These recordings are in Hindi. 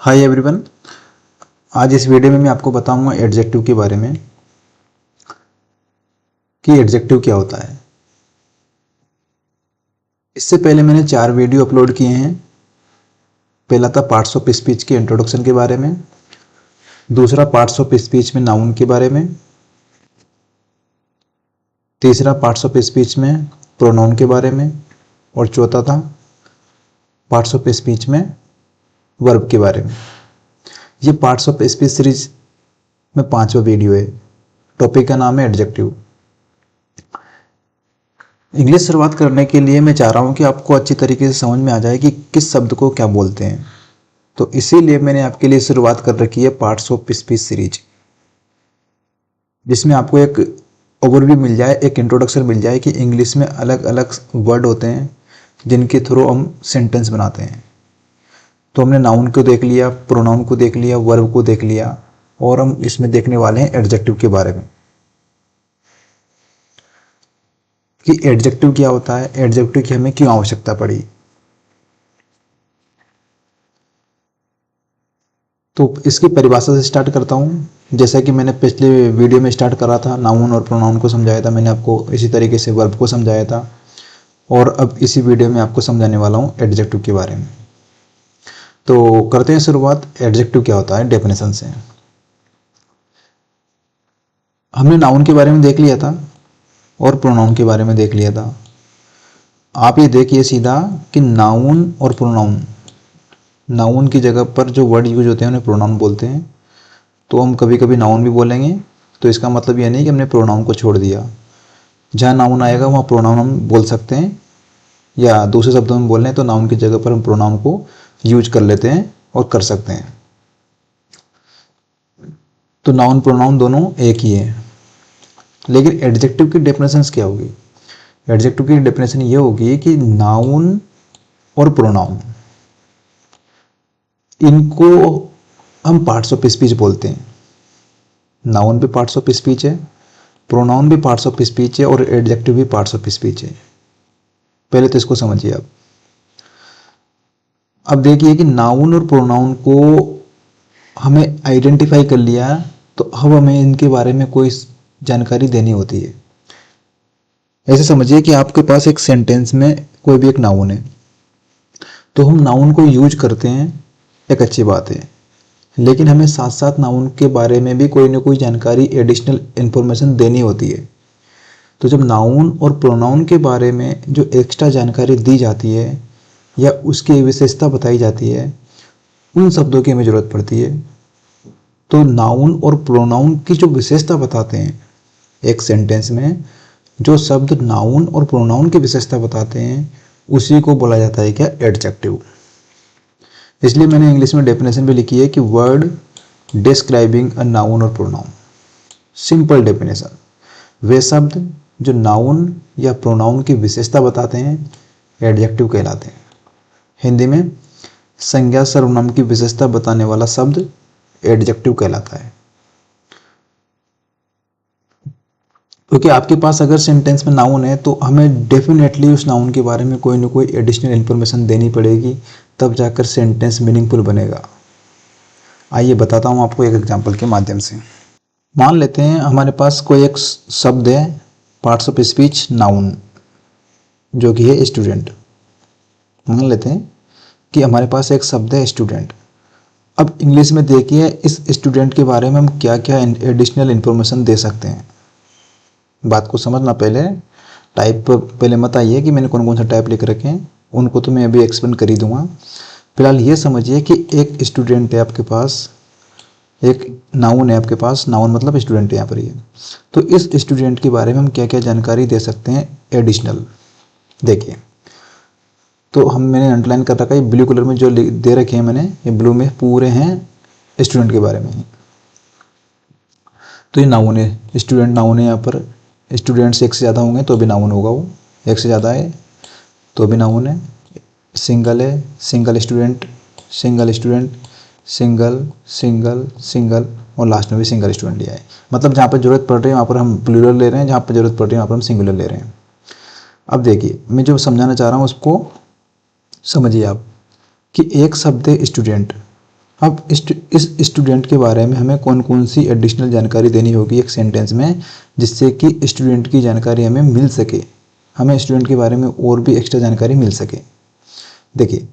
Hi everyone. आज इस वीडियो में मैं आपको बताऊंगा एडजेक्टिव के बारे में कि एडजेक्टिव क्या होता है। इससे पहले मैंने 4 वीडियो अपलोड किए हैं। पहला था पार्ट्स ऑफ स्पीच के इंट्रोडक्शन के बारे में, दूसरा पार्ट्स ऑफ स्पीच में नाउन के बारे में, तीसरा पार्ट्स ऑफ स्पीच में प्रोनाउन के बारे में और चौथा था पार्ट्स ऑफ स्पीच में वर्ब के बारे में। ये पार्ट्स ऑफ स्पीच सीरीज में 5वां वीडियो है। टॉपिक का नाम है एडजेक्टिव। इंग्लिश शुरुआत करने के लिए मैं चाह रहा हूँ कि आपको अच्छी तरीके से समझ में आ जाए कि किस शब्द को क्या बोलते हैं, तो इसीलिए मैंने आपके लिए शुरुआत कर रखी है पार्ट्स ऑफ स्पीच सीरीज, जिसमें आपको एक ओवरव्यू मिल जाए, एक इंट्रोडक्शन मिल जाए कि इंग्लिश में अलग अलग वर्ड होते हैं जिनके थ्रू हम सेंटेंस बनाते हैं। तो हमने नाउन को देख लिया, प्रोनाउन को देख लिया, वर्ब को देख लिया और हम इसमें देखने वाले हैं एडजेक्टिव के बारे में कि एडजेक्टिव क्या होता है, एडजेक्टिव की हमें क्यों आवश्यकता पड़ी। तो इसकी परिभाषा से स्टार्ट करता हूं। जैसा कि मैंने पिछले वीडियो में स्टार्ट करा था, नाउन और प्रोनाउन को समझाया था मैंने आपको, इसी तरीके से वर्ब को समझाया था और अब इसी वीडियो में आपको समझाने वाला हूं एडजेक्टिव के बारे में। तो करते हैं शुरुआत एडजेक्टिव क्या होता है डेफिनेशन से। हमने नाउन के बारे में देख लिया था और प्रोनाउन के बारे में देख लिया था। आप ये देखिए सीधा कि नाउन और प्रोनाउन, नाउन की जगह पर जो वर्ड यूज होते हैं उन्हें प्रोनाउन बोलते हैं। तो हम कभी कभी नाउन भी बोलेंगे, तो इसका मतलब यह नहीं कि हमने प्रोनाउन को छोड़ दिया। जहाँ नाउन आएगा वहाँ प्रोनाउन हम बोल सकते हैं, या दूसरे शब्दों में बोल रहे हैं तो नाउन की जगह पर हम प्रोनाउन को यूज कर लेते हैं और कर सकते हैं। तो नाउन प्रोनाउन दोनों एक ही है। लेकिन एडजेक्टिव की डेफिनेशन क्या होगी? एडजेक्टिव की डेफिनेशन ये होगी कि नाउन और प्रोनाउन, इनको हम पार्ट्स ऑफ स्पीच बोलते हैं। नाउन भी पार्ट्स ऑफ स्पीच है, प्रोनाउन भी पार्ट्स ऑफ स्पीच है और एडजेक्टिव भी पार्ट्स ऑफ स्पीच है। पहले तो इसको समझिए आप। अब देखिए कि नाउन और प्रोनाउन को हमें आइडेंटिफाई कर लिया, तो अब हमें इनके बारे में कोई जानकारी देनी होती है। ऐसे समझिए कि आपके पास एक सेंटेंस में कोई भी एक नाउन है, तो हम नाउन को यूज करते हैं, एक अच्छी बात है, लेकिन हमें साथ साथ नाउन के बारे में भी कोई ना कोई जानकारी, एडिशनल इंफॉर्मेशन देनी होती है। तो जब नाउन और प्रोनाउन के बारे में जो एक्स्ट्रा जानकारी दी जाती है या उसकी विशेषता बताई जाती है, उन शब्दों की हमें ज़रूरत पड़ती है। तो नाउन और प्रोनाउन की जो विशेषता बताते हैं एक सेंटेंस में, जो शब्द नाउन और प्रोनाउन की विशेषता बताते हैं, उसी को बोला जाता है क्या? एडजेक्टिव। इसलिए मैंने इंग्लिश में डेफिनेशन भी लिखी है कि वर्ड डिस्क्राइबिंग अ नाउन और प्रोनाउन। सिंपल डेफिनेशन, वे शब्द जो नाउन या प्रोनाउन की विशेषता बताते हैं एडजेक्टिव कहलाते हैं। हिंदी में संज्ञा सर्वनाम की विशेषता बताने वाला शब्द एडजेक्टिव कहलाता है। क्योंकि आपके पास अगर सेंटेंस में नाउन है तो हमें डेफिनेटली उस नाउन के बारे में कोई ना कोई एडिशनल इन्फॉर्मेशन देनी पड़ेगी, तब जाकर सेंटेंस मीनिंगफुल बनेगा। आइए बताता हूँ आपको एक एग्जांपल के माध्यम से। मान लेते हैं हमारे पास कोई एक शब्द है, पार्ट्स ऑफ स्पीच नाउन, जो कि है स्टूडेंट। मान लेते हैं कि हमारे पास एक शब्द है स्टूडेंट। अब इंग्लिश में देखिए इस स्टूडेंट के बारे में हम क्या क्या एडिशनल इन्फॉर्मेशन दे सकते हैं। बात को समझना, पहले टाइप पहले मत आइए कि मैंने कौन कौन सा टाइप लिख रखे हैं, उनको तो मैं अभी एक्सप्लेन कर ही दूंगा। फिलहाल ये समझिए कि एक स्टूडेंट है आपके पास, एक नाउन है आपके पास, नाउन मतलब स्टूडेंट है यहाँ पर ये। तो इस स्टूडेंट के बारे में हम क्या क्या जानकारी दे सकते हैं एडिशनल। देखिए, तो मैंने अंडरलाइन कर रखा है, ब्लू कलर में जो दे रखे हैं मैंने, ये ब्लू में पूरे हैं स्टूडेंट के बारे में। तो ये नाउन है, स्टूडेंट नाउन है। यहाँ पर स्टूडेंट्स एक से ज़्यादा होंगे तो भी नाउन होगा, वो एक से ज़्यादा है तो भी नाउन है। सिंगल है, single student, single student, single single single और लास्ट में भी सिंगल स्टूडेंट लिया है। मतलब जहाँ पर जरूरत पड़ रही है वहाँ पर हम प्लूरल ले रहे हैं, जहाँ पर जरूरत पड़ रही है वहाँ पर हम सिंगुलर ले रहे हैं। अब देखिए मैं जो समझाना चाह रहा हूँ उसको समझिए आप कि एक शब्द है स्टूडेंट। अब इस स्टूडेंट के बारे में हमें कौन कौन सी एडिशनल जानकारी देनी होगी एक सेंटेंस में, जिससे कि स्टूडेंट की जानकारी हमें मिल सके, हमें स्टूडेंट के बारे में और भी एक्स्ट्रा जानकारी मिल सके। देखिए,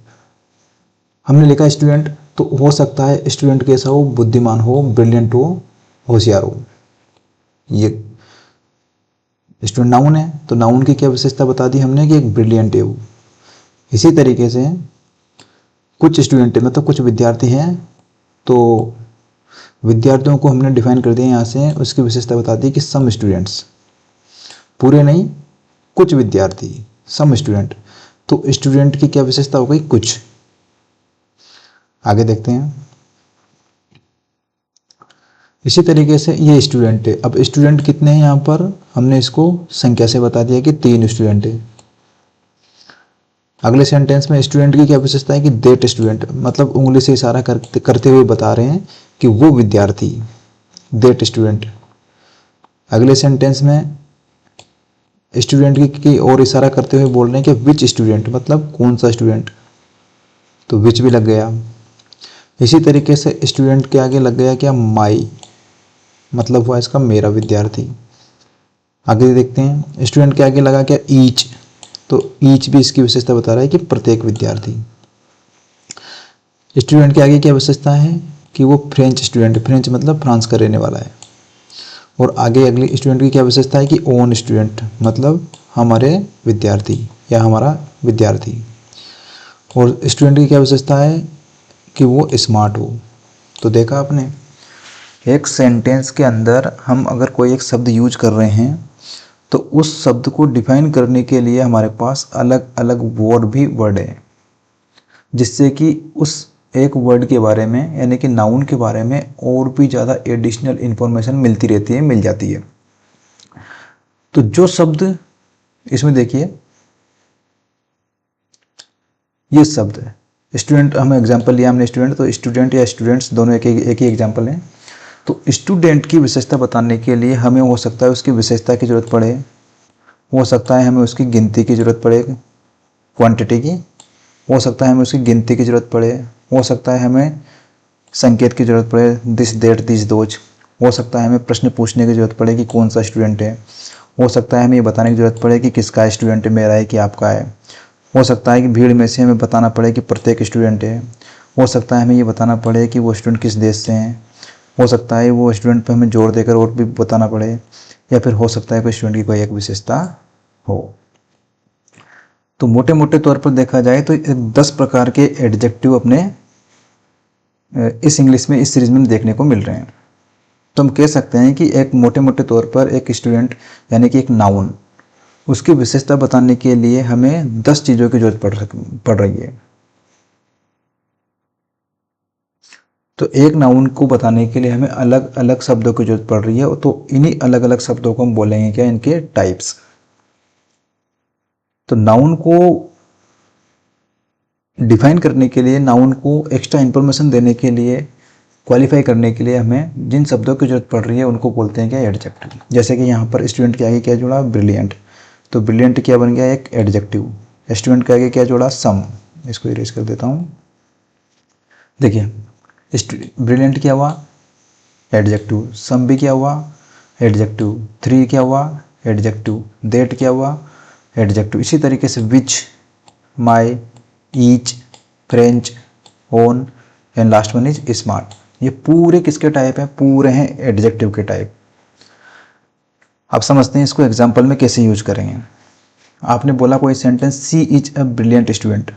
हमने लिखा स्टूडेंट, तो हो सकता है स्टूडेंट कैसा हो, बुद्धिमान हो, ब्रिलियंट हो, होशियार हो। ये स्टूडेंट नाउन है, तो नाउन की क्या विशेषता बता दी हमने कि एक ब्रिलियंट है वो। इसी तरीके से कुछ स्टूडेंट मतलब कुछ विद्यार्थी हैं, तो विद्यार्थियों को हमने डिफाइन कर दिया यहाँ से, उसकी विशेषता बता दी कि सम स्टूडेंट्स, पूरे नहीं, कुछ विद्यार्थी, सम स्टूडेंट। तो स्टूडेंट की क्या विशेषता हो गई, कुछ। आगे देखते हैं। इसी तरीके से ये स्टूडेंट है। अब स्टूडेंट कितने हैं यहाँ पर, हमने इसको संख्या से बता दिया कि 3 स्टूडेंट है। अगले सेंटेंस में स्टूडेंट की क्या विशेषता है कि दैट स्टूडेंट, मतलब उंगली से इशारा करते हुए बता रहे हैं कि वो विद्यार्थी, दैट स्टूडेंट। अगले सेंटेंस में स्टूडेंट की ओर इशारा करते हुए बोल रहे हैं कि विच स्टूडेंट, मतलब कौन सा स्टूडेंट, तो विच भी लग गया। इसी तरीके से स्टूडेंट के आगे लग गया क्या, माई, मतलब हुआ इसका मेरा विद्यार्थी। आगे देखते हैं, स्टूडेंट के आगे लगा क्या, ईच, तो ईच भी इसकी विशेषता बता रहा है कि प्रत्येक विद्यार्थी। स्टूडेंट के आगे क्या विशेषता है कि वो फ्रेंच स्टूडेंट, फ्रेंच मतलब फ्रांस का रहने वाला है। और आगे अगली स्टूडेंट की क्या विशेषता है कि ओन स्टूडेंट, मतलब हमारे विद्यार्थी या हमारा विद्यार्थी। और स्टूडेंट की क्या विशेषता है कि वो स्मार्ट हो। तो देखा आपने, एक सेंटेंस के अंदर हम अगर कोई एक शब्द यूज कर रहे हैं तो उस शब्द को डिफाइन करने के लिए हमारे पास अलग अलग और भी वर्ड है, जिससे कि उस एक वर्ड के बारे में यानी कि नाउन के बारे में और भी ज़्यादा एडिशनल इंफॉर्मेशन मिलती रहती है, मिल जाती है। तो जो शब्द इसमें देखिए, ये शब्द है स्टूडेंट, हम एग्जांपल लिया हमने स्टूडेंट, तो स्टूडेंट या स्टूडेंट्स दोनों एक ही एग्जांपल हैं। तो स्टूडेंट की विशेषता बताने के लिए हमें हो सकता है उसकी विशेषता की जरूरत पड़े, हो सकता है हमें उसकी गिनती की जरूरत पड़े, क्वांटिटी की, हो सकता है हमें उसकी गिनती की जरूरत पड़े, हो सकता है हमें संकेत की जरूरत पड़े, दिस दैट दिस दोज, हो सकता है हमें प्रश्न पूछने की जरूरत पड़े कि कौन सा स्टूडेंट है, हो सकता है हमें ये बताने की जरूरत पड़े कि किसका स्टूडेंट है, मेरा है कि आपका है, हो सकता है कि भीड़ में से हमें बताना पड़े कि प्रत्येक स्टूडेंट है, हो सकता है हमें ये बताना पड़े कि वो स्टूडेंट किस देश से हैं, हो सकता है वो स्टूडेंट पे हमें जोर देकर और भी बताना पड़े, या फिर हो सकता है कोई स्टूडेंट की कोई एक विशेषता हो। तो मोटे मोटे तौर पर देखा जाए तो 10 प्रकार के एडजेक्टिव अपने इस इंग्लिश में इस सीरीज में देखने को मिल रहे हैं। तो हम कह सकते हैं कि एक मोटे मोटे तौर पर एक स्टूडेंट यानी कि एक नाउन, उसकी विशेषता बताने के लिए हमें 10 चीज़ों की जरूरत पड़ रही है। तो एक नाउन को बताने के लिए हमें अलग अलग शब्दों की जरूरत पड़ रही है, तो इन्हीं अलग अलग शब्दों को हम बोलेंगे क्या, इनके टाइप्स। तो नाउन को डिफाइन करने के लिए, नाउन को एक्स्ट्रा इंफॉर्मेशन देने के लिए, क्वालिफाई करने के लिए हमें जिन शब्दों की जरूरत पड़ रही है उनको बोलते हैं क्या, एडजेक्टिव। जैसे कि यहाँ पर स्टूडेंट के आगे क्या जुड़ा, ब्रिलियंट, तो ब्रिलियंट क्या बन गया, एक एडजेक्टिव। स्टूडेंट के आगे क्या जुड़ा, सम, इसको इरेज कर देता हूँ। देखिए, ब्रिलियंट क्या हुआ, एडजेक्टिव, सम भी क्या हुआ, एडजेक्टिव, 3 क्या हुआ, एडजेक्टिव, दैट क्या हुआ, एडजेक्टिव। इसी तरीके से which, my, each, French, own and last one is smart. ये पूरे किसके टाइप हैं, पूरे हैं एडजेक्टिव के टाइप। अब समझते हैं इसको एग्जाम्पल में कैसे यूज करेंगे। आपने बोला कोई sentence, she is a brilliant student,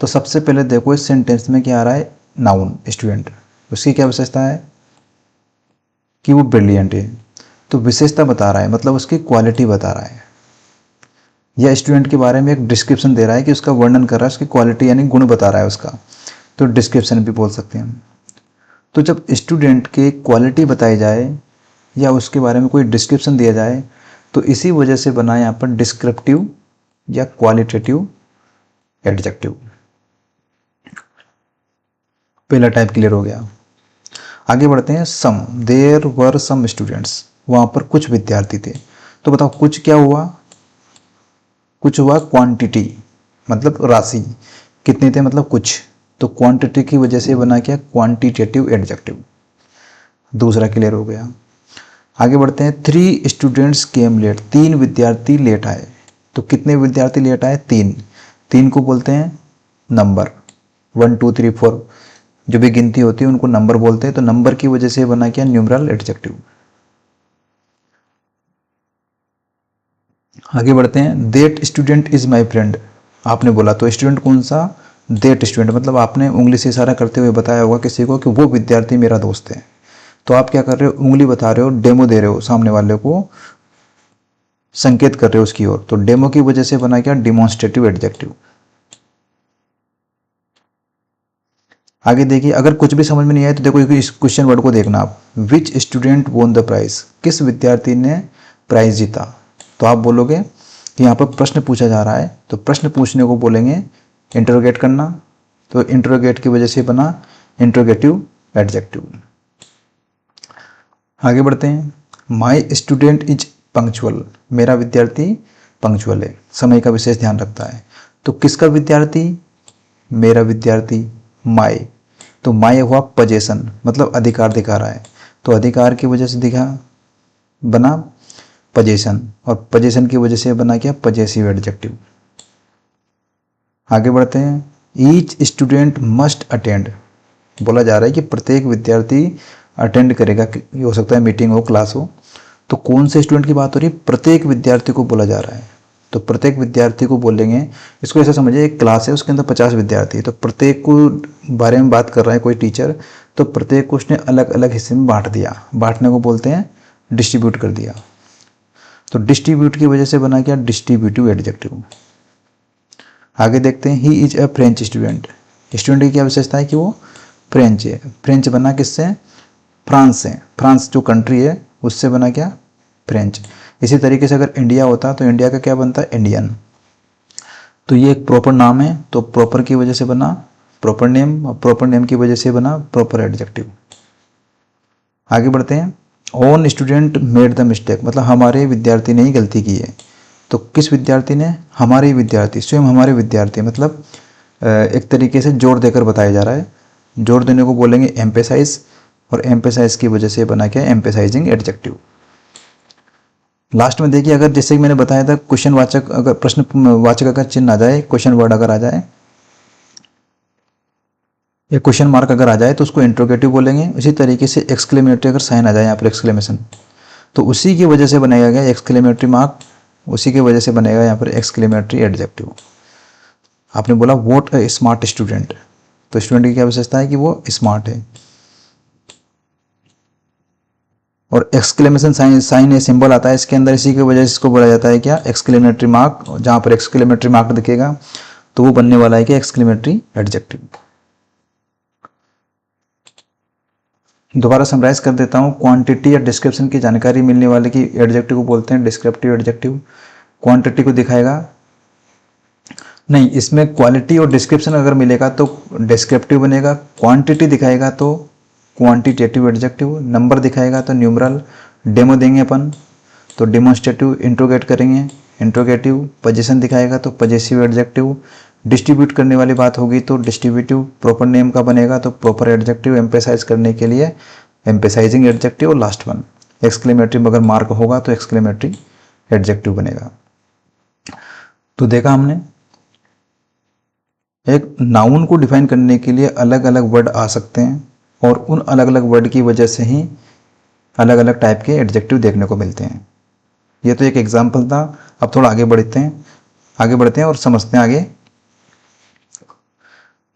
तो सबसे पहले देखो इस सेंटेंस में क्या आ रहा है, नाउन स्टूडेंट, उसकी क्या विशेषता है कि वो ब्रिलियंट है। तो विशेषता बता रहा है, मतलब उसकी क्वालिटी बता रहा है, या स्टूडेंट के बारे में एक डिस्क्रिप्शन दे रहा है कि उसका वर्णन कर रहा है, उसकी क्वालिटी यानी गुण बता रहा है उसका, तो डिस्क्रिप्शन भी बोल सकते हैं हम। तो जब स्टूडेंट की क्वालिटी बताई जाए या उसके बारे में कोई डिस्क्रिप्शन दिया जाए, तो इसी वजह से बना यहाँ पर डिस्क्रिप्टिव या क्वालिटेटिव एडजेक्टिव। पहला टाइप क्लियर हो गया। आगे बढ़ते हैं, सम, देयर वर सम स्टूडेंट्स, वहां पर कुछ विद्यार्थी थे। तो बताओ कुछ क्या हुआ, कुछ हुआ क्वांटिटी, मतलब राशि, कितने थे मतलब कुछ, तो तो क्वांटिटी की वजह से बना क्या, क्वांटिटेटिव एडजेक्टिव। दूसरा क्लियर हो गया। आगे बढ़ते हैं। 3 स्टूडेंट्स केम लेट, 3 विद्यार्थी लेट आए। तो कितने विद्यार्थी लेट आए, 3। 3 को बोलते हैं नंबर, 1 2 3 4 जो भी गिनती होती है उनको नंबर बोलते हैं। तो नंबर की वजह से बना क्या, न्यूमरल एडजेक्टिव। आगे बढ़ते हैं। That student is my friend, आपने बोला तो स्टूडेंट कौन सा, दैट स्टूडेंट, मतलब आपने उंगली से इशारा करते हुए बताया होगा किसी को कि वो विद्यार्थी मेरा दोस्त है। तो आप क्या कर रहे हो, उंगली बता रहे हो, डेमो दे रहे हो, सामने वाले को संकेत कर रहे हो उसकी ओर। तो डेमो की वजह से बना क्या, डिमॉन्स्ट्रेटिव एडजेक्टिव। आगे देखिए, अगर कुछ भी समझ में नहीं आए तो देखो इस क्वेश्चन वर्ड को देखना आप। Which student won the prize, किस विद्यार्थी ने प्राइज जीता। तो आप बोलोगे कि यहाँ पर प्रश्न पूछा जा रहा है, तो प्रश्न पूछने को बोलेंगे इंटरोगेट करना। तो इंटरोगेट की वजह से बना इंटरोगेटिव एडजेक्टिव। आगे बढ़ते हैं। माई स्टूडेंट इज पंक्चुअल, मेरा विद्यार्थी पंक्चुअल है, समय का विशेष ध्यान रखता है। तो किसका विद्यार्थी, मेरा विद्यार्थी, माई। तो माई हुआ पजेशन, मतलब अधिकार दिखा रहा है। तो अधिकार की वजह से दिखा बना पजेशन, और पजेशन की वजह से बना क्या, पजेसिव एडजेक्टिव। आगे बढ़ते हैं। ईच स्टूडेंट मस्ट अटेंड, बोला जा रहा है कि प्रत्येक विद्यार्थी अटेंड करेगा, ये हो सकता है मीटिंग हो, क्लास हो। तो कौन से स्टूडेंट की बात हो रही है, प्रत्येक विद्यार्थी को बोला जा रहा है। तो प्रत्येक विद्यार्थी को बोलेंगे, इसको ऐसा समझिए एक क्लास है, उसके अंदर 50 विद्यार्थी है, तो प्रत्येक को बारे में बात कर रहा है कोई टीचर। तो प्रत्येक को उसने अलग अलग हिस्से में बांट दिया, बांटने को बोलते हैं डिस्ट्रीब्यूट कर दिया। तो डिस्ट्रीब्यूट की वजह से बना क्या, डिस्ट्रीब्यूटिव एडजेक्टिव। आगे देखते हैं। He is a French student, student की क्या विशेषता है कि वो फ्रेंच है। फ्रेंच बना किससे, फ्रांस से, फ्रांस जो कंट्री है उससे बना क्या, फ्रेंच। इसी तरीके से अगर इंडिया होता तो इंडिया का क्या बनता है, इंडियन। तो ये एक प्रॉपर नाम है, तो प्रॉपर की वजह से बना प्रॉपर नेम, और प्रॉपर नेम की वजह से बना प्रॉपर एडजेक्टिव। आगे बढ़ते हैं। Own student made the mistake, मतलब हमारे विद्यार्थी ने ही गलती की है। तो किस विद्यार्थी ने, हमारे विद्यार्थी, स्वयं हमारे विद्यार्थी, मतलब एक तरीके से जोर देकर बताया जा रहा है। जोर देने को बोलेंगे एम्पेसाइज, और एम्पेसाइज की वजह से बना क्या, एम्पेसाइजिंग एडजेक्टिव। लास्ट में देखिए, अगर जैसे कि मैंने बताया था क्वेश्चन वाचक, अगर प्रश्न वाचक अगर चिन्ह आ जाए, क्वेश्चन वर्ड अगर आ जाए या क्वेश्चन मार्क अगर आ जाए तो उसको इंट्रोगेटिव बोलेंगे। इसी तरीके से एक्सक्लेमेटरी अगर साइन आ जाए यहाँ पर एक्सक्लेमेशन, तो उसी की वजह से बनाया गया एक्सक्लेमेटरी मार्क, उसी की वजह से बनेगा यहाँ पर एक्सक्लेमेटरी एडजेक्टिव। आपने बोला वोट अ स्मार्ट स्टूडेंट, तो स्टूडेंट की क्या विशेषता है कि वो स्मार्ट है। और एक्सक्लेमेशन साइन ये सिंबल आता है इसके अंदर, इसी की वजह से इसको बोला जाता है क्या, एक्सक्लेमेटरी मार्क। जहां पर एक्सक्लेमेटरी मार्क दिखेगा तो वो बनने वाला है क्या, एक्सक्लेमेटरी एडजेक्टिव। दोबारा समराइज कर देता हूँ। क्वांटिटी या डिस्क्रिप्शन की जानकारी मिलने वाले की एडजेक्टिव को बोलते हैं डिस्क्रिप्टिव एडजेक्टिव। क्वांटिटी को दिखाएगा नहीं, इसमें क्वालिटी और डिस्क्रिप्शन अगर मिलेगा तो डिस्क्रिप्टिव बनेगा। क्वांटिटी दिखाएगा तो क्वांटिटेटिव एडजेक्टिव, नंबर दिखाएगा तो न्यूमरल, डेमो देंगे अपन तो डेमोन्स्ट्रेटिव, इंट्रोगेट करेंगे इंट्रोगेटिव, पोजीशन दिखाएगा तो पजेसिव एडजेक्टिव, डिस्ट्रीब्यूट करने वाली बात होगी तो डिस्ट्रीब्यूटिव, प्रॉपर नेम का बनेगा तो प्रॉपर एडजेक्टिव, एम्पेसाइज करने के लिए एम्पेसाइजिंग एडजेक्टिव, और लास्ट वन एक्सक्लेमेटरी अगर मार्क होगा तो एक्सक्लेमेटरी एडजेक्टिव बनेगा। तो देखा हमने, एक नाउन को डिफाइन करने के लिए अलग अलग वर्ड आ सकते हैं, और उन अलग अलग वर्ड की वजह से ही अलग अलग टाइप के एडजेक्टिव देखने को मिलते हैं। ये तो एक एग्जाम्पल था। अब थोड़ा आगे बढ़ते हैं और समझते हैं आगे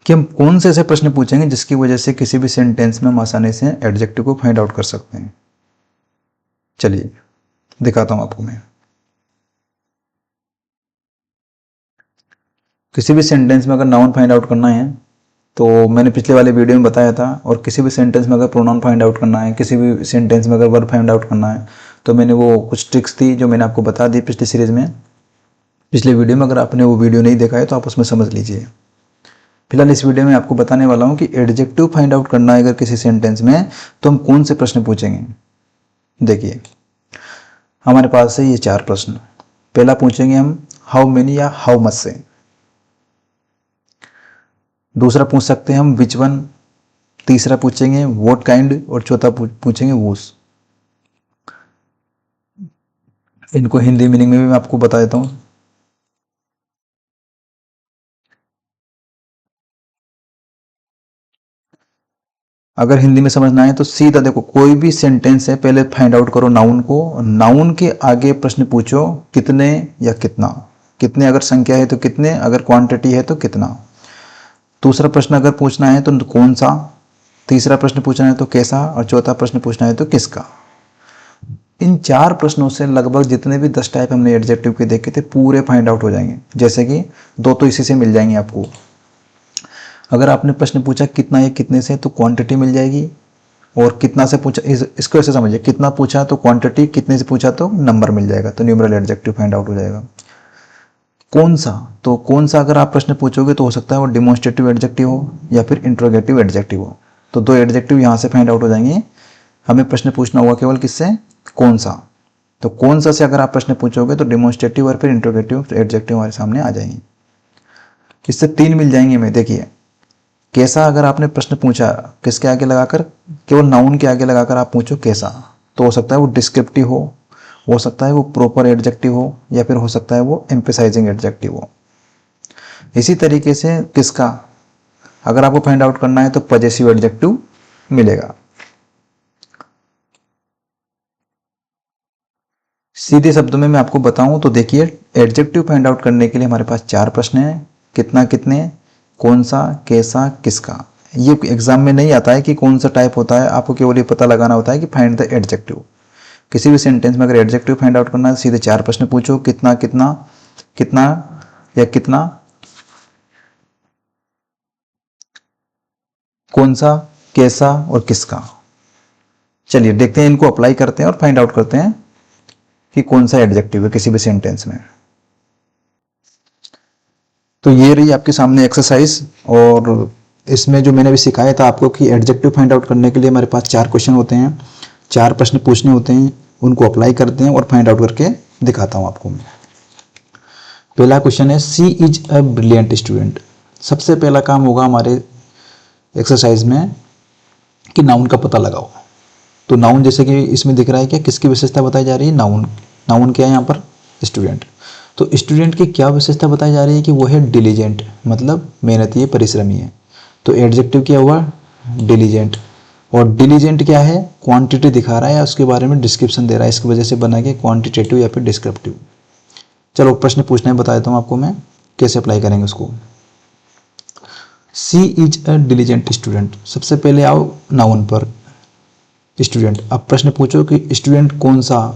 कि हम कौन से ऐसे प्रश्न पूछेंगे जिसकी वजह से किसी भी सेंटेंस में हम आसानी से एडजेक्टिव को फाइंड आउट कर सकते हैं। चलिए दिखाता हूं आपको मैं। किसी भी सेंटेंस में अगर नाउन फाइंड आउट करना है तो मैंने पिछले वाले वीडियो में बताया था, और किसी भी सेंटेंस में अगर प्रोनाउन फाइंड आउट करना है, किसी भी सेंटेंस में अगर वर्ब फाइंड आउट करना है, तो मैंने वो कुछ ट्रिक्स थी जो मैंने आपको बता दी पिछली सीरीज में, पिछले वीडियो में। अगर आपने वो वीडियो नहीं देखा है तो आप उसमें समझ लीजिए। फिलहाल इस वीडियो में आपको बताने वाला हूँ कि एडजेक्टिव फाइंड आउट करना है अगर किसी सेंटेंस में, तो हम कौन से प्रश्न पूछेंगे। देखिए हमारे पास है ये 4 प्रश्न। पहला पूछेंगे हम हाउ मेनी या हाउ मच से। दूसरा पूछ सकते हैं हम विच वन, तीसरा पूछेंगे व्हाट काइंड, और चौथा पूछेंगे वूस। इनको हिंदी मीनिंग में भी मैं आपको बता देता हूँ। अगर हिंदी में समझना है तो सीधा देखो, कोई भी सेंटेंस है पहले फाइंड आउट करो नाउन को, नाउन के आगे प्रश्न पूछो कितने या कितना। कितने अगर संख्या है तो कितने, अगर क्वांटिटी है तो कितना। दूसरा प्रश्न अगर पूछना है तो कौन सा, तीसरा प्रश्न पूछना है तो कैसा, और चौथा प्रश्न पूछना है तो किसका। इन 4 प्रश्नों से लगभग जितने भी 10 टाइप हमने एडजेक्टिव के देखे थे पूरे फाइंड आउट हो जाएंगे। जैसे कि 2 तो इसी से मिल जाएंगे आपको। अगर आपने प्रश्न पूछा कितना या कितने से, तो क्वांटिटी मिल जाएगी। और कितना से पूछा, इसको ऐसे समझिए, कितना पूछा तो क्वांटिटी, कितने से पूछा तो नंबर मिल जाएगा, तो न्यूमरल एडजेक्टिव फाइंड आउट हो जाएगा। कौन सा, तो कौन सा अगर आप प्रश्न पूछोगे तो हो सकता है वो डिमॉन्स्ट्रेटिव एडजेक्टिव हो या फिर इंट्रोगेटिव एडजेक्टिव हो। तो 2 एडजेक्टिव यहाँ से फाइंड आउट हो जाएंगे। हमें प्रश्न पूछना होगा केवल किससे, कौन सा। तो कौन सा से अगर आप प्रश्न पूछोगे तो डिमॉन्स्ट्रेटिव और फिर इंट्रोगेटिव एडजेक्टिव हमारे सामने आ जाएंगे। इससे 3 मिल जाएंगे हमें। देखिए, कैसा अगर आपने प्रश्न पूछा किसके आगे लगाकर, केवल नाउन के आगे लगाकर आप पूछो कैसा, तो हो सकता है वो डिस्क्रिप्टिव हो सकता है वो प्रॉपर एडजेक्टिव हो, या फिर हो सकता है वो एम्फेसाइजिंग एडजेक्टिव हो। इसी तरीके से किसका अगर आपको फाइंड आउट करना है तो पजेसिव एडजेक्टिव मिलेगा। सीधे शब्दों में मैं आपको बताऊं तो देखिए, एडजेक्टिव फाइंड आउट करने के लिए हमारे पास 4 प्रश्न हैं, कितना, कितने, कौन सा, कैसा, किसका। ये एग्जाम में नहीं आता है कि कौन सा टाइप होता है, आपको केवल ये पता लगाना होता है कि फाइंड द एडजेक्टिव। किसी भी सेंटेंस में अगर एडजेक्टिव फाइंड आउट करना है सीधे 4 प्रश्न पूछो, कितना, कितना, कितना या कितना, कौन सा, कैसा और किसका। चलिए देखते हैं, इनको अप्लाई करते हैं और फाइंड आउट करते हैं कि कौन सा एडजेक्टिव है किसी भी सेंटेंस में। तो ये रही आपके सामने एक्सरसाइज, और इसमें जो मैंने अभी सिखाया था आपको कि एडजेक्टिव फाइंड आउट करने के लिए हमारे पास 4 क्वेश्चन होते हैं, 4 प्रश्न पूछने होते हैं, उनको अप्लाई करते हैं और फाइंड आउट करके दिखाता हूँ आपको मैं। पहला क्वेश्चन है, सी इज अ ब्रिलियंट स्टूडेंट। सबसे पहला काम होगा हमारे एक्सरसाइज में कि नाउन का पता लगाओ। तो नाउन जैसे कि इसमें दिख रहा है, क्या किसकी विशेषता बताई जा रही है, नाउन। नाउन क्या है यहाँ पर, स्टूडेंट। तो स्टूडेंट की क्या विशेषता बताई जा रही है कि वो है डिलीजेंट, मतलब मेहनती है, परिश्रमी है। तो एडजेक्टिव क्या हुआ, डिलीजेंट। और डिलीजेंट क्या है, क्वांटिटी दिखा रहा है, उसके बारे में डिस्क्रिप्शन दे रहा है, इसकी वजह से बना के क्वांटिटेटिव या फिर डिस्क्रिप्टिव। चलो प्रश्न पूछना है, बता देता हूँ आपको मैं कैसे अप्लाई करेंगे उसको। सी इज अ डिलीजेंट स्टूडेंट, सबसे पहले आओ नाउन पर, स्टूडेंट। अब प्रश्न पूछो कि स्टूडेंट कौन सा,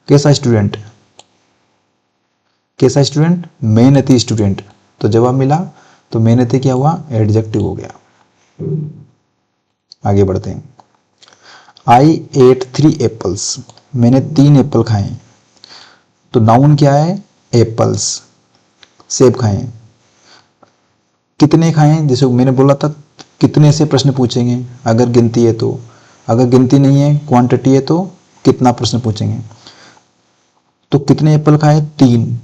कैसा स्टूडेंट, कैसा स्टूडेंट, मेहनती स्टूडेंट। तो जवाब मिला, तो मेहनती क्या हुआ, एडजेक्टिव हो गया। आगे बढ़ते हैं। आई एट 3 एप्पल्स, मैंने 3 एप्पल खाए। तो नाउन क्या है, एप्पल्स, सेब खाए। कितने खाए, जैसे मैंने बोला था कितने से प्रश्न पूछेंगे अगर गिनती है तो, अगर गिनती नहीं है क्वांटिटी है तो कितना प्रश्न पूछेंगे। तो कितने एप्पल खाए, 3।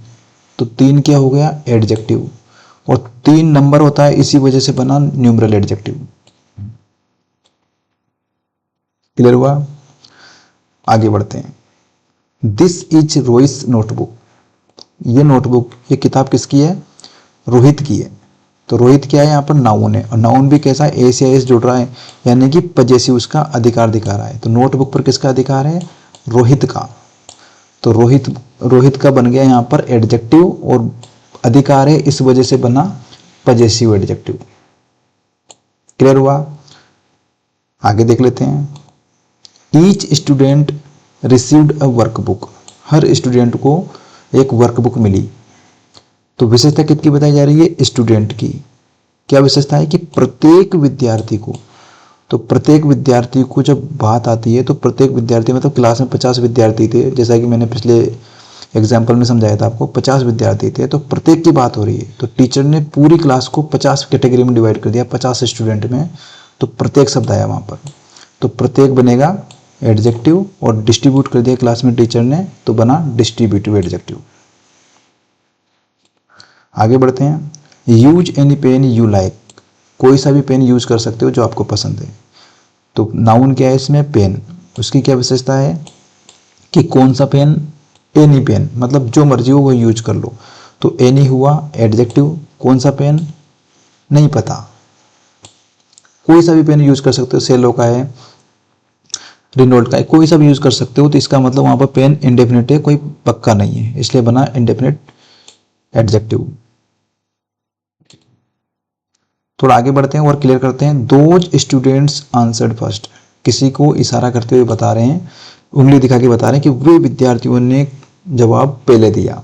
तो 3 क्या हो गया, एडजेक्टिव। और 3 नंबर होता है, इसी वजह से बना न्यूमरल एडजेक्टिव। क्लियर हुआ। आगे बढ़ते हैं। दिस इज रोहित नोटबुक, ये नोटबुक, ये किताब किसकी है, रोहित की है। तो रोहित क्या है, यहाँ पर नाउन है, और नाउन भी कैसा, ए से एस जुड़ रहा है, यानी कि पजेसिव उसका अधिकार दिखा रहा है। तो नोटबुक पर किसका अधिकार है, रोहित का। तो रोहित का बन गया यहाँ पर एडजेक्टिव, और अधिकार है इस वजह से बना पजेसिव एडजेक्टिव। क्लियर हुआ। आगे देख लेते हैं। Each student received a workbook, her student को एक वर्कबुक मिली। तो विशेषता किसकी बताई जा रही है, स्टूडेंट की। क्या विशेषता है कि प्रत्येक विद्यार्थी को, तो प्रत्येक विद्यार्थी को जब बात आती है तो प्रत्येक विद्यार्थी, मतलब क्लास में 50 विद्यार्थी थे, जैसा कि मैंने पिछले एग्जाम्पल में समझाया था आपको, 50 विद्यार्थी थे, तो प्रत्येक की बात हो रही है। तो टीचर ने पूरी क्लास को 50 कैटेगरी में डिवाइड कर दिया, 50 स्टूडेंट में, तो प्रत्येक शब्द आया वहां पर। तो प्रत्येक बनेगा एडजेक्टिव, और डिस्ट्रीब्यूट कर दिया क्लास में टीचर ने, तो बना डिस्ट्रीब्यूटिव एडजेक्टिव। आगे बढ़ते हैं। Use any pen you like, कोई सा भी पेन यूज कर सकते हो जो आपको पसंद है। तो नाउन क्या है इसमें, पेन। उसकी क्या विशेषता है कि कौन सा पेन, एनी पेन, मतलब जो मर्जी हो वो यूज कर लो। तो एनी हुआ एडजेक्टिव, कौन सा पेन नहीं पता, कोई सा भी पेन यूज कर सकते हो, सेलो का है, रिनोल्ट का है, कोई सा भी यूज कर सकते हो। तो इसका मतलब वहां पर पेन इंडेफिनिट है, कोई पक्का नहीं है, इसलिए बना इंडेफिनिट एडजेक्टिव। थोड़ा आगे बढ़ते हैं और क्लियर करते हैं। दोज स्टूडेंट्स आंसर्ड फर्स्ट, किसी को इशारा करते हुए बता रहे हैं, उंगली दिखा के बता रहे हैं कि वे विद्यार्थियों ने जवाब पहले दिया।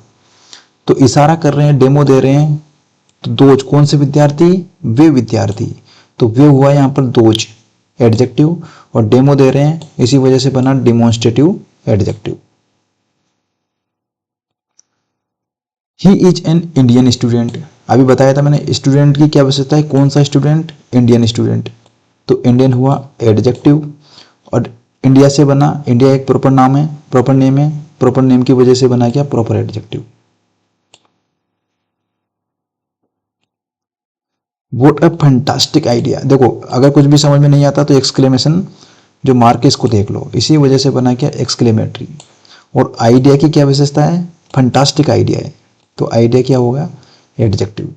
तो इशारा कर रहे हैं, डेमो दे रहे हैं। तो दोज कौन से विद्यार्थी, वे विद्यार्थी। तो वे हुआ यहाँ पर दोज एडजेक्टिव, और डेमो दे रहे हैं, इसी वजह से बना demonstrative adjective. He is an Indian student, अभी बताया था मैंने स्टूडेंट की क्या विशेषता है, कौन सा स्टूडेंट, इंडियन स्टूडेंट। तो इंडियन हुआ एडजेक्टिव, और इंडिया से बना, इंडिया एक प्रॉपर नाम है, प्रॉपर नेम है, प्रॉपर नेम की वजह से बना क्या, proper adjective. What a fantastic idea, देखो अगर कुछ भी समझ में नहीं आता तो एक्सक्लेमेशन जो मार्क है इसको देख लो, इसी वजह से बना क्या, एक्सक्लेमेटरी। और आइडिया की क्या विशेषता है, फैंटास्टिक आइडिया है, तो आइडिया क्या होगा, एडजेक्टिव।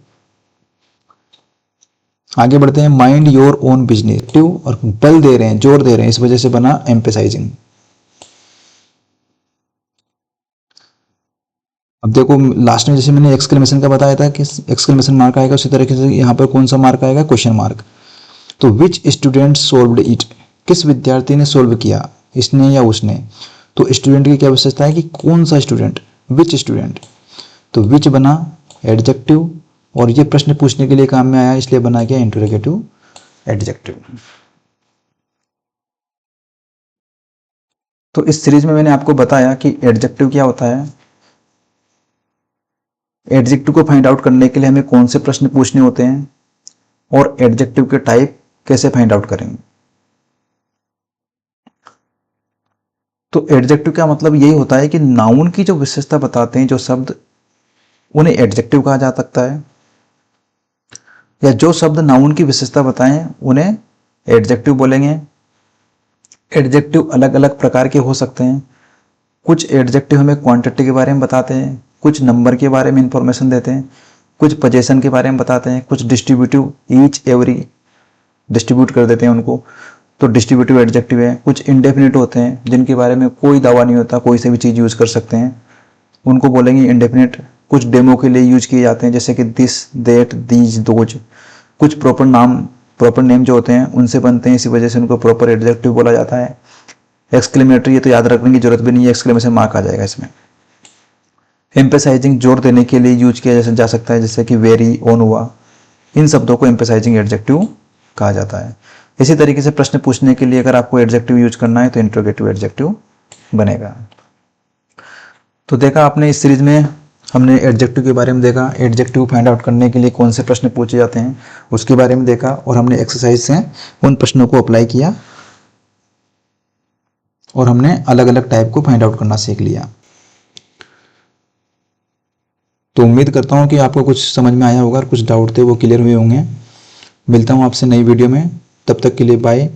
आगे बढ़ते हैं, माइंड योर ओन बिजनेस, और बल दे रहे हैं, जोर दे रहे हैं, इस वजह से बना एम्फेसाइजिंग। अब देखो लास्ट में जैसे मैंने एक्सक्लेमेशन का बताया था कि एक्सक्लेमेशन मार्क आएगा, उसी तरीके से यहाँ पर कौन सा मार्क आएगा, क्वेश्चन मार्क। तो विच स्टूडेंट सोल्व्ड इट, किस विद्यार्थी ने सोल्व किया, इसने या उसने। तो स्टूडेंट की क्या विशेषता है कि कौन सा स्टूडेंट, विच स्टूडेंट। तो विच बना एडजेक्टिव, और ये प्रश्न पूछने के लिए काम में आया, इसलिए बना गया इंटरोगेटिव एडजेक्टिव। तो इस सीरीज में मैंने आपको बताया कि एडजेक्टिव क्या होता है, एडजेक्टिव को फाइंड आउट करने के लिए हमें कौन से प्रश्न पूछने होते हैं, और एडजेक्टिव के टाइप कैसे फाइंड आउट करेंगे। तो एडजेक्टिव का मतलब यही होता है कि नाउन की जो विशेषता बताते हैं जो शब्द, उन्हें एडजेक्टिव कहा जा सकता है, या जो शब्द नाउन की विशेषता बताएं उन्हें एडजेक्टिव बोलेंगे। एडजेक्टिव अलग अलग प्रकार के हो सकते हैं, कुछ एडजेक्टिव हमें क्वांटिटी के बारे में बताते हैं, कुछ नंबर के बारे में इंफॉर्मेशन देते हैं, कुछ पोजीशन के बारे में बताते हैं, कुछ डिस्ट्रीब्यूटिव, ईच एवरी डिस्ट्रीब्यूट कर देते हैं उनको, तो डिस्ट्रीब्यूटिव एडजेक्टिव है। कुछ इंडेफिनिट होते हैं जिनके बारे में कोई दावा नहीं होता, कोई से भी चीज़ यूज़ कर सकते हैं, उनको बोलेंगे इंडेफिनिट। कुछ डेमो के लिए यूज किए जाते हैं, जैसे कि दिस, देट, दीज, दोज। कुछ प्रॉपर नाम, प्रॉपर नेम जो होते हैं उनसे बनते हैं, इसी वजह से उनको प्रॉपर एडजेक्टिव बोला जाता है। एक्सक्लेमेटरी है तो याद रखने की जरूरत भी नहीं है, एक्सक्लेमेशन मार्क आ जाएगा इसमें। एम्पेसाइजिंग जोर देने के लिए यूज किया जा सकता है, जैसे कि वेरी, ऑन हुआ, इन शब्दों को एम्पेसाइजिंग एडजेक्टिव कहा जाता है। इसी तरीके से प्रश्न पूछने के लिए अगर आपको एडजेक्टिव यूज करना है तो इंट्रोगेटिव एडजेक्टिव बनेगा। तो देखा आपने इस सीरीज में हमने एडजेक्टिव के बारे में देखा, एडजेक्टिव फाइंड आउट करने के लिए कौन से प्रश्न पूछे जाते हैं उसके बारे में देखा, और हमने एक्सरसाइज से उन प्रश्नों को अप्लाई किया, और हमने अलग अलग टाइप को फाइंड आउट करना सीख लिया। तो उम्मीद करता हूँ कि आपको कुछ समझ में आया होगा, और कुछ डाउट थे वो क्लियर हुए होंगे। मिलता हूँ आपसे नई वीडियो में, तब तक के लिए बाय।